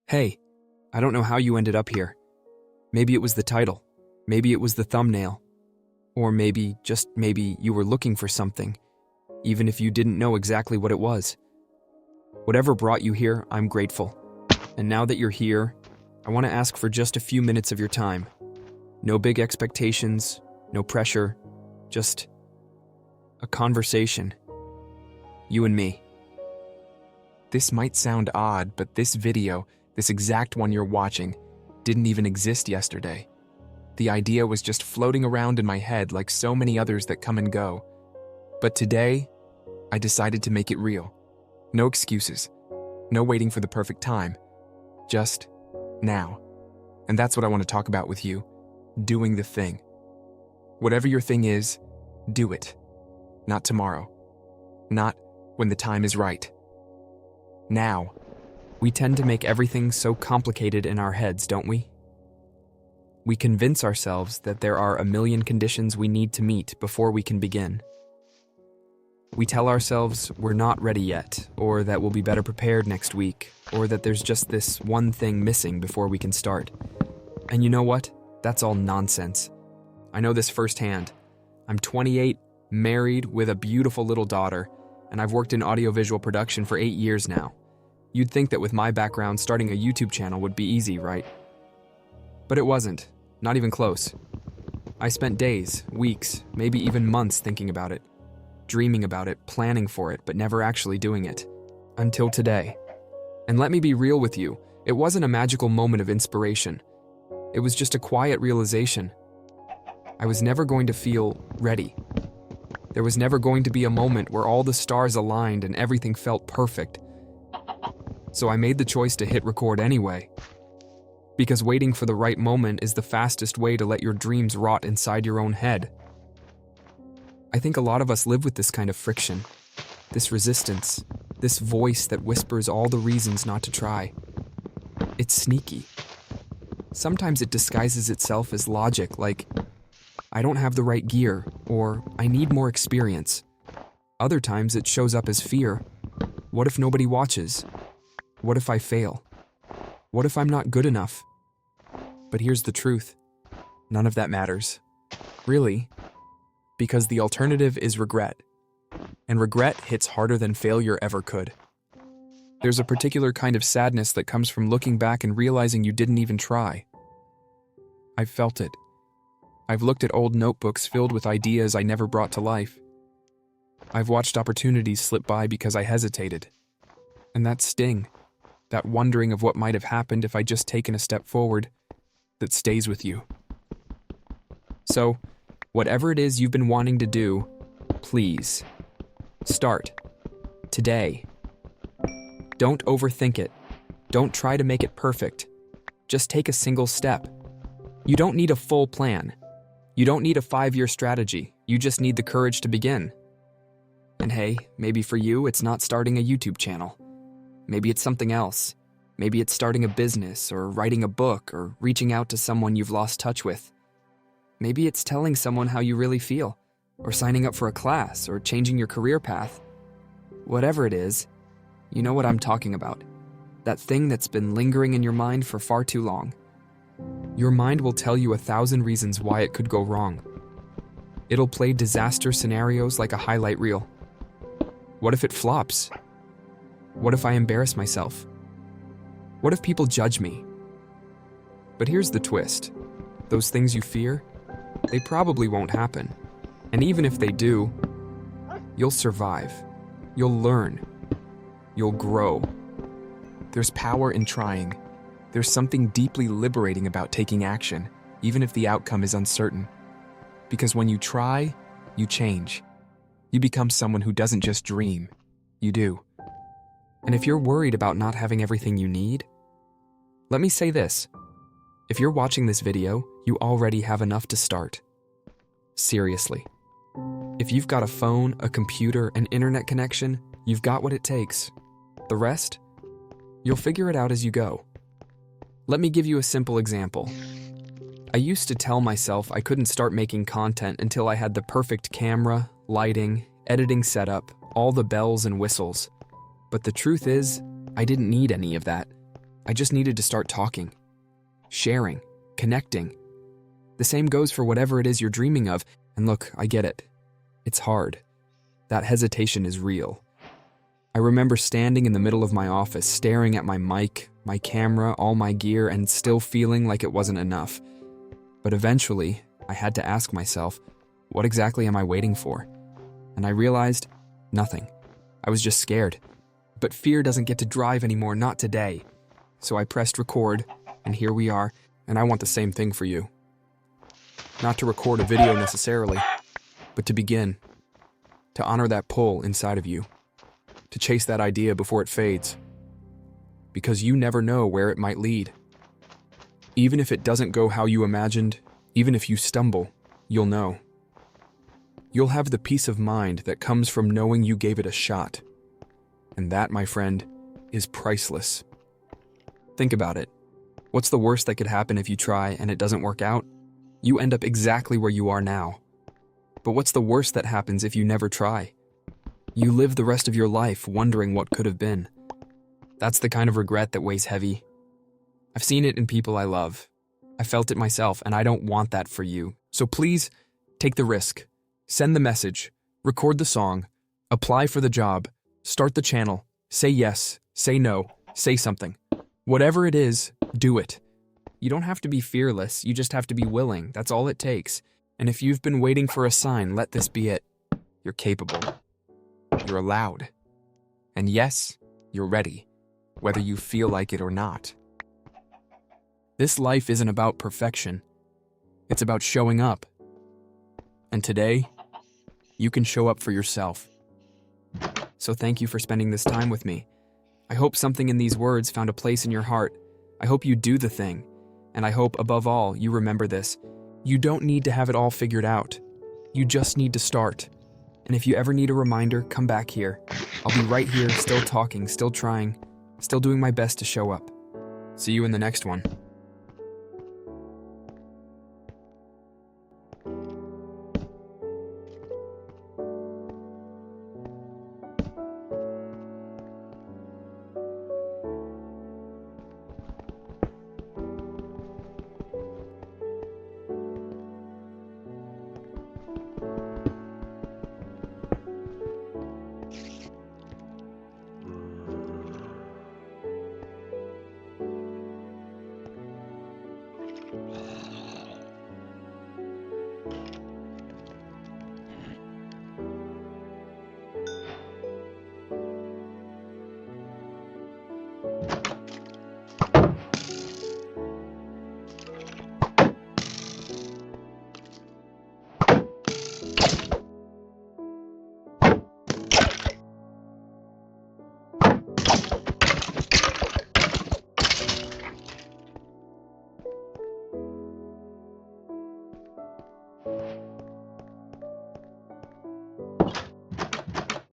Hey, I don't know how you ended up here. Maybe it was the title. Maybe it was the thumbnail. Or maybe, just maybe, you were looking for something, even if you didn't know exactly what it was. Whatever brought you here, I'm grateful. And now that you're here, I want to ask for just a few minutes of your time. No big expectations, no pressure, just a conversation. You and me. This might sound odd, but this video, this exact one you're watching, didn't even exist yesterday. The idea was just floating around in my head like so many others that come and go. But today, I decided to make it real. No excuses. No waiting for the perfect time. Just now. And that's what I want to talk about with you. Doing the thing. Whatever your thing is, do it. Not tomorrow. Not when the time is right. Now. We tend to make everything so complicated in our heads, don't we? We convince ourselves that there are a million conditions we need to meet before we can begin. We tell ourselves we're not ready yet, or that we'll be better prepared next week, or that there's just this one thing missing before we can start. And you know what? That's all nonsense. I know this firsthand. I'm 28, married, with a beautiful little daughter, and I've worked in audiovisual production for 8 years now. You'd think that with my background, starting a YouTube channel would be easy, right? But it wasn't. Not even close. I spent days, weeks, maybe even months thinking about it, dreaming about it, planning for it, but never actually doing it. Until today. And let me be real with you, it wasn't a magical moment of inspiration. It was just a quiet realization. I was never going to feel ready. There was never going to be a moment where all the stars aligned and everything felt perfect. So I made the choice to hit record anyway. Because waiting for the right moment is the fastest way to let your dreams rot inside your own head. I think a lot of us live with this kind of friction, this resistance, this voice that whispers all the reasons not to try. It's sneaky. Sometimes it disguises itself as logic, like, I don't have the right gear, or I need more experience. Other times it shows up as fear. What if nobody watches? What if I fail? What if I'm not good enough? But here's the truth. None of that matters. Really. Because the alternative is regret. And regret hits harder than failure ever could. There's a particular kind of sadness that comes from looking back and realizing you didn't even try. I've felt it. I've looked at old notebooks filled with ideas I never brought to life. I've watched opportunities slip by because I hesitated. And that sting, that wondering of what might have happened if I'd just taken a step forward, that stays with you. So, whatever it is you've been wanting to do, please, start. Today. Don't overthink it. Don't try to make it perfect. Just take a single step. You don't need a full plan. You don't need a 5-year strategy. You just need the courage to begin. And hey, maybe for you, it's not starting a YouTube channel. Maybe it's something else. Maybe it's starting a business, or writing a book, or reaching out to someone you've lost touch with. Maybe it's telling someone how you really feel, or signing up for a class, or changing your career path. Whatever it is, you know what I'm talking about. That thing that's been lingering in your mind for far too long. Your mind will tell you 1,000 reasons why it could go wrong. It'll play disaster scenarios like a highlight reel. What if it flops? What if I embarrass myself? What if people judge me? But here's the twist. Those things you fear, they probably won't happen. And even if they do, you'll survive. You'll learn. You'll grow. There's power in trying. There's something deeply liberating about taking action, even if the outcome is uncertain. Because when you try, you change. You become someone who doesn't just dream. You do. And if you're worried about not having everything you need, let me say this. If you're watching this video, you already have enough to start. Seriously. If you've got a phone, a computer, an internet connection, you've got what it takes. The rest? You'll figure it out as you go. Let me give you a simple example. I used to tell myself I couldn't start making content until I had the perfect camera, lighting, editing setup, all the bells and whistles. But the truth is, I didn't need any of that. I just needed to start talking, sharing, connecting. The same goes for whatever it is you're dreaming of. And look, I get it. It's hard. That hesitation is real. I remember standing in the middle of my office, staring at my mic, my camera, all my gear, and still feeling like it wasn't enough. But eventually, I had to ask myself, what exactly am I waiting for? And I realized, nothing. I was just scared. But fear doesn't get to drive anymore, not today. So I pressed record, and here we are, and I want the same thing for you. Not to record a video necessarily, but to begin. To honor that pull inside of you. To chase that idea before it fades. Because you never know where it might lead. Even if it doesn't go how you imagined, even if you stumble, you'll know. You'll have the peace of mind that comes from knowing you gave it a shot. And that, my friend, is priceless. Think about it. What's the worst that could happen if you try and it doesn't work out? You end up exactly where you are now. But what's the worst that happens if you never try? You live the rest of your life wondering what could have been. That's the kind of regret that weighs heavy. I've seen it in people I love. I felt it myself, and I don't want that for you. So please, take the risk. Send the message. Record the song. Apply for the job. Start the channel. Say yes. Say no. Say something. Whatever it is, do it. You don't have to be fearless. You just have to be willing. That's all it takes. And if you've been waiting for a sign, let this be it. You're capable. You're allowed. And yes, you're ready, whether you feel like it or not. This life isn't about perfection. It's about showing up. And today, you can show up for yourself. So thank you for spending this time with me. I hope something in these words found a place in your heart. I hope you do the thing. And I hope, above all, you remember this. You don't need to have it all figured out. You just need to start. And if you ever need a reminder, come back here. I'll be right here, still talking, still trying, still doing my best to show up. See you in the next one.